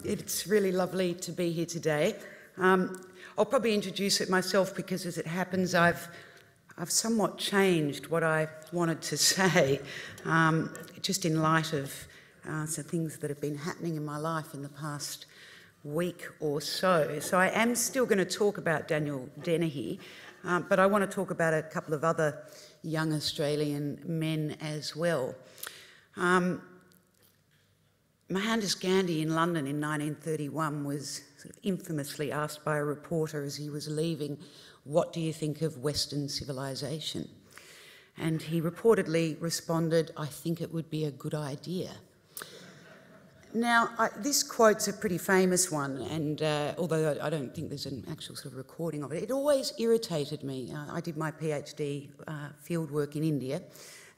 It's really lovely to be here today. I'll probably introduce it myself because, as it happens, I've somewhat changed what I wanted to say, just in light of some things that have been happening in my life in the past week or so. So I am still going to talk about Daniel Dennehy, but I want to talk about a couple of other young Australian men as well. Mohandas Gandhi in London in 1931 was sort of infamously asked by a reporter as he was leaving, "What do you think of Western civilization?" And he reportedly responded, "I think it would be a good idea." Now, this quote's a pretty famous one, and although I don't think there's an actual sort of recording of it, it always irritated me. I did my PhD fieldwork in India,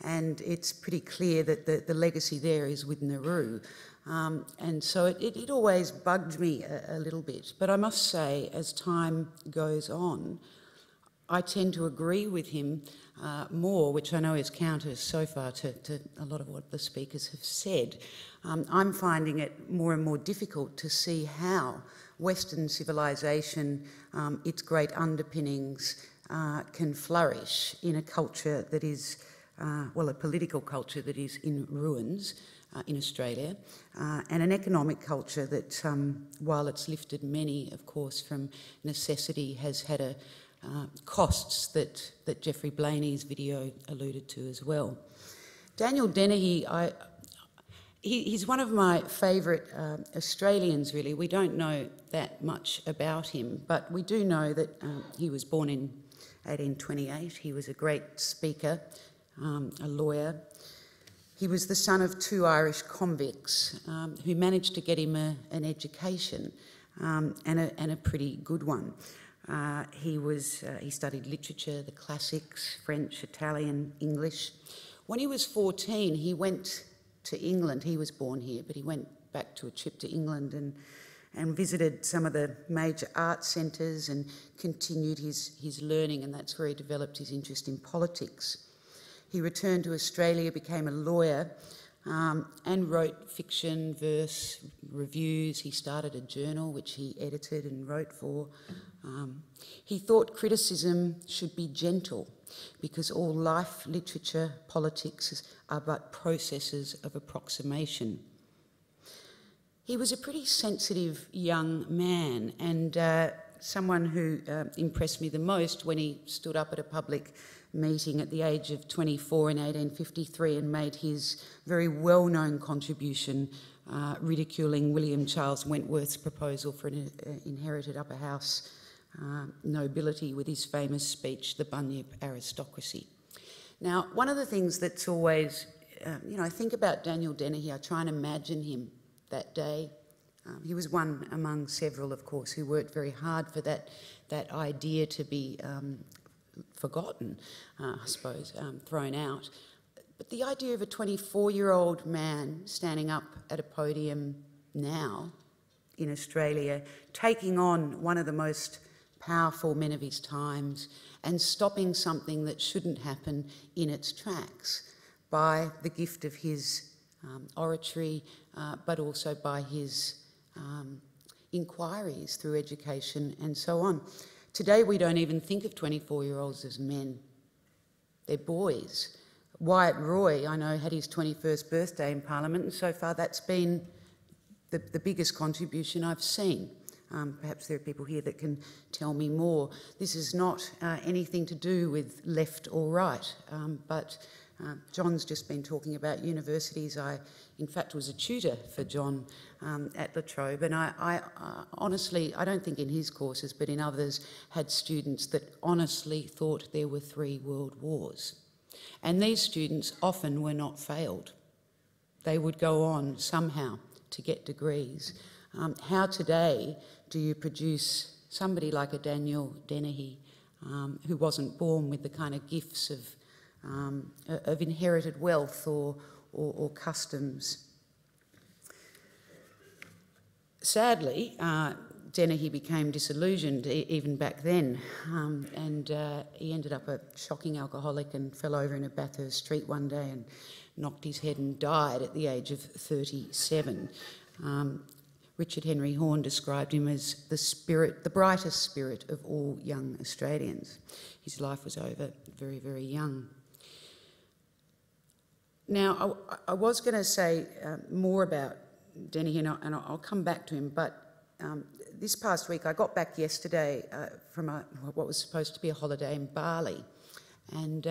and it's pretty clear that the legacy there is with Nehru. And so it always bugged me a little bit. But I must say, as time goes on, I tend to agree with him more, which I know is counter so far to a lot of what the speakers have said. I'm finding it more and more difficult to see how Western civilization, its great underpinnings, can flourish in a culture that is, a political culture that is in ruins in Australia, and an economic culture that, while it's lifted many, of course, from necessity, has had costs that Geoffrey Blaney's video alluded to as well. Daniel Dennehy, he's one of my favourite Australians, really. We don't know that much about him, but we do know that he was born in 1828. He was a great speaker, a lawyer. He was the son of two Irish convicts who managed to get him an education, and a pretty good one. He studied literature, the classics, French, Italian, English. When he was 14, he went to England. He was born here, but he went back to a trip to England and visited some of the major art centres and continued his learning, and that's where he developed his interest in politics. He returned to Australia, became a lawyer, and wrote fiction, verse, reviews. He started a journal which he edited and wrote for. He thought criticism should be gentle because all life, literature, politics are but processes of approximation. He was a pretty sensitive young man, and someone who impressed me the most when he stood up at a public meeting at the age of 24 in 1853 and made his very well-known contribution ridiculing William Charles Wentworth's proposal for an inherited upper house nobility with his famous speech, The Bunyip Aristocracy. Now, one of the things that's always, I think about Daniel Dennehy, I try and imagine him that day. He was one among several, of course, who worked very hard for that idea to be forgotten, I suppose, thrown out. But the idea of a 24-year-old man standing up at a podium now in Australia, taking on one of the most powerful men of his times and stopping something that shouldn't happen in its tracks by the gift of his oratory, but also by his inquiries through education and so on. Today we don't even think of 24-year-olds as men. They're boys. Wyatt Roy, I know, had his 21st birthday in Parliament, and so far that's been the biggest contribution I've seen. Perhaps there are people here that can tell me more. This is not anything to do with left or right, but John's just been talking about universities. I, in fact, was a tutor for John at La Trobe, and I honestly, I don't think in his courses, but in others, had students that honestly thought there were 3 world wars. And these students often were not failed. They would go on somehow to get degrees. How today do you produce somebody like a Daniel Dennehy who wasn't born with the kind of gifts of inherited wealth or customs? Sadly, Dennehy became disillusioned even back then, and he ended up a shocking alcoholic and fell over in a Bathurst street one day and knocked his head and died at the age of 37. Richard Henry Horne described him as the brightest spirit of all young Australians. His life was over very, very young. Now, I was going to say more about Denny, and I'll come back to him, but this past week I got back yesterday from what was supposed to be a holiday in Bali, and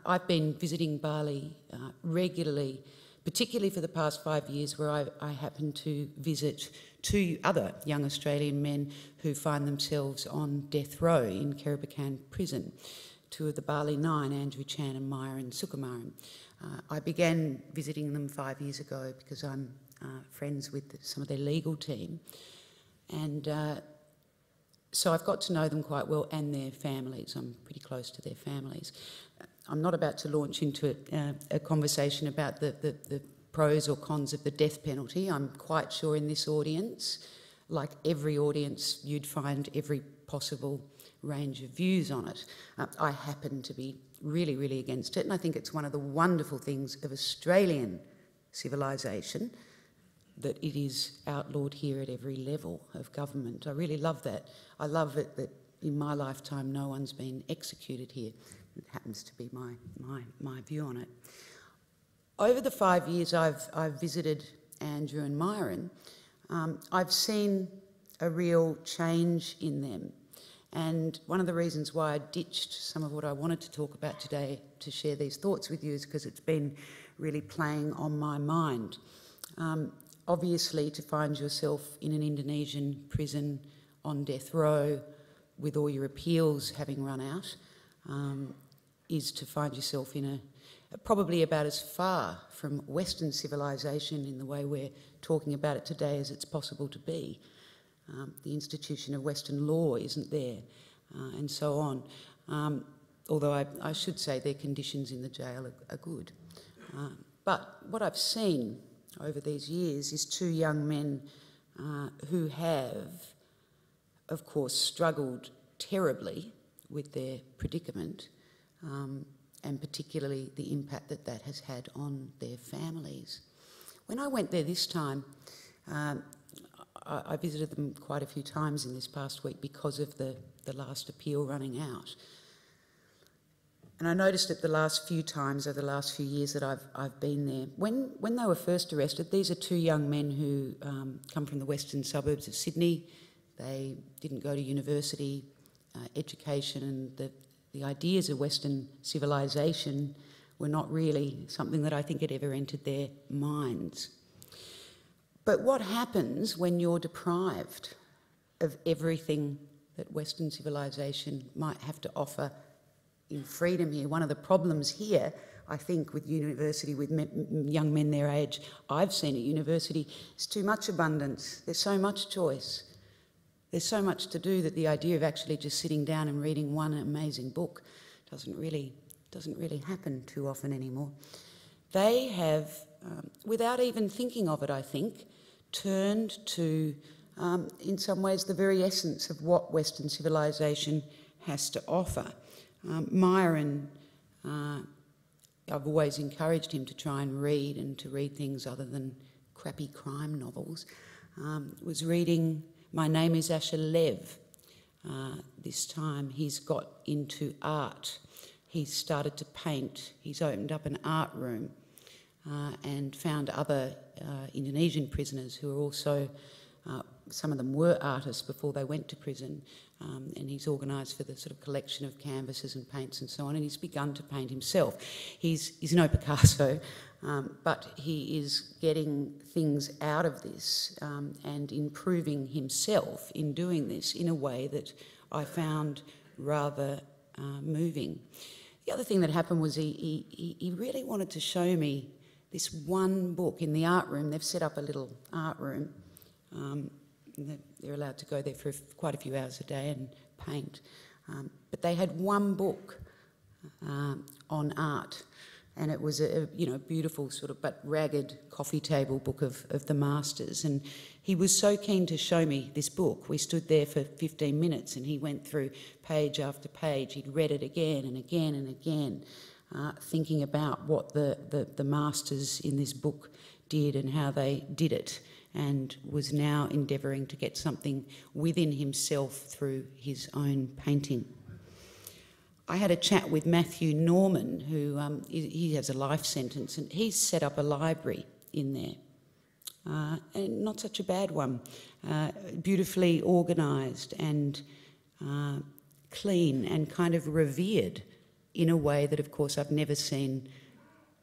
I've been visiting Bali regularly, particularly for the past 5 years, where I happened to visit 2 other young Australian men who find themselves on death row in Kerobokan prison. 2 of the Bali 9, Andrew Chan and Myron Sukumaran. I began visiting them 5 years ago because I'm friends with some of their legal team, and so I've got to know them quite well and their families. I'm pretty close to their families. I'm not about to launch into a conversation about the pros or cons of the death penalty. I'm quite sure in this audience, like every audience, you'd find every possible range of views on it. I happen to be really, really against it, and I think it's one of the wonderful things of Australian civilisation that it is outlawed here at every level of government. I really love that. I love it that in my lifetime no one's been executed here. It happens to be my view on it. Over the 5 years I've visited Andrew and Myron, I've seen a real change in them. And one of the reasons why I ditched some of what I wanted to talk about today to share these thoughts with you is because it's been really playing on my mind. Obviously, to find yourself in an Indonesian prison on death row with all your appeals having run out is to find yourself in probably about as far from Western civilisation in the way we're talking about it today as it's possible to be. The institution of Western law isn't there, and so on. Although I should say their conditions in the jail are good. But what I've seen over these years is 2 young men who have, of course, struggled terribly with their predicament, and particularly the impact that has had on their families. When I went there this time, I visited them quite a few times in this past week because of the last appeal running out. And I noticed that the last few times over the last few years that I've been there, when they were first arrested, these are 2 young men who come from the western suburbs of Sydney. They didn't go to university, education, and the ideas of Western civilisation were not really something that I think had ever entered their minds. But what happens when you're deprived of everything that Western civilisation might have to offer in freedom here? One of the problems here, I think, with university, with young men their age, I've seen at university, is too much abundance. There's so much choice. There's so much to do that the idea of actually just sitting down and reading one amazing book doesn't really happen too often anymore. They have, without even thinking of it, I think, turned to, in some ways, the very essence of what Western civilisation has to offer. Myron, I've always encouraged him to try and read, and to read things other than crappy crime novels, was reading My Name is Asher Lev. This time he's got into art. He's started to paint. He's opened up an art room and found other Indonesian prisoners who are also, some of them were artists before they went to prison, and he's organised for the sort of collection of canvases and paints and so on, and he's begun to paint himself. He's no Picasso, but he is getting things out of this and improving himself in doing this in a way that I found rather moving. The other thing that happened was he really wanted to show me this one book in the art room. They've set up a little art room. They're allowed to go there for quite a few hours a day and paint. But they had one book on art, and it was a beautiful sort of but ragged coffee table book of the masters. And he was so keen to show me this book. We stood there for 15 minutes and he went through page after page. He'd read it again and again and again, thinking about what the masters in this book did and how they did it. and was now endeavouring to get something within himself through his own painting. I had a chat with Matthew Norman, who he has a life sentence, and he's set up a library in there. And not such a bad one, beautifully organised and clean and kind of revered in a way that, of course, I've never seen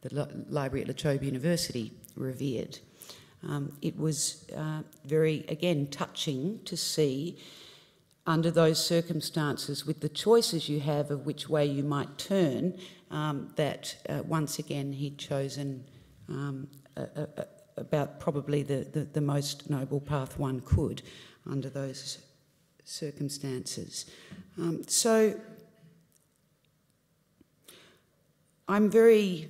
the library at La Trobe University revered. It was very, again, touching to see, under those circumstances, with the choices you have of which way you might turn, that once again he'd chosen about probably the most noble path one could under those circumstances. So I'm very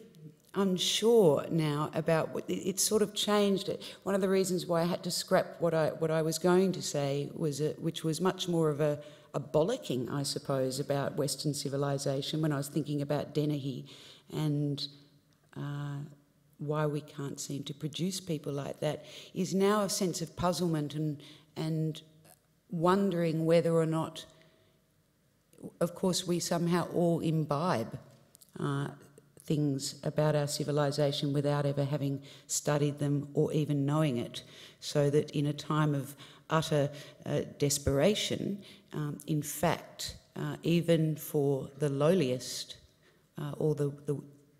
unsure now about what it's sort of changed. One of the reasons why I had to scrap what I was going to say was which was much more of a bollocking, I suppose, about Western civilization when I was thinking about Dennehy and why we can't seem to produce people like that, is now a sense of puzzlement and wondering whether or not, of course, we somehow all imbibe things about our civilization without ever having studied them or even knowing it, so that in a time of utter desperation, in fact, even for the lowliest or the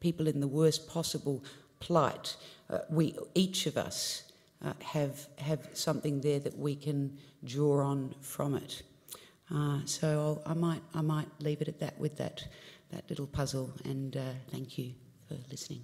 people in the worst possible plight, we, each of us, have something there that we can draw on from it. So I might leave it at that with that little puzzle, and thank you for listening.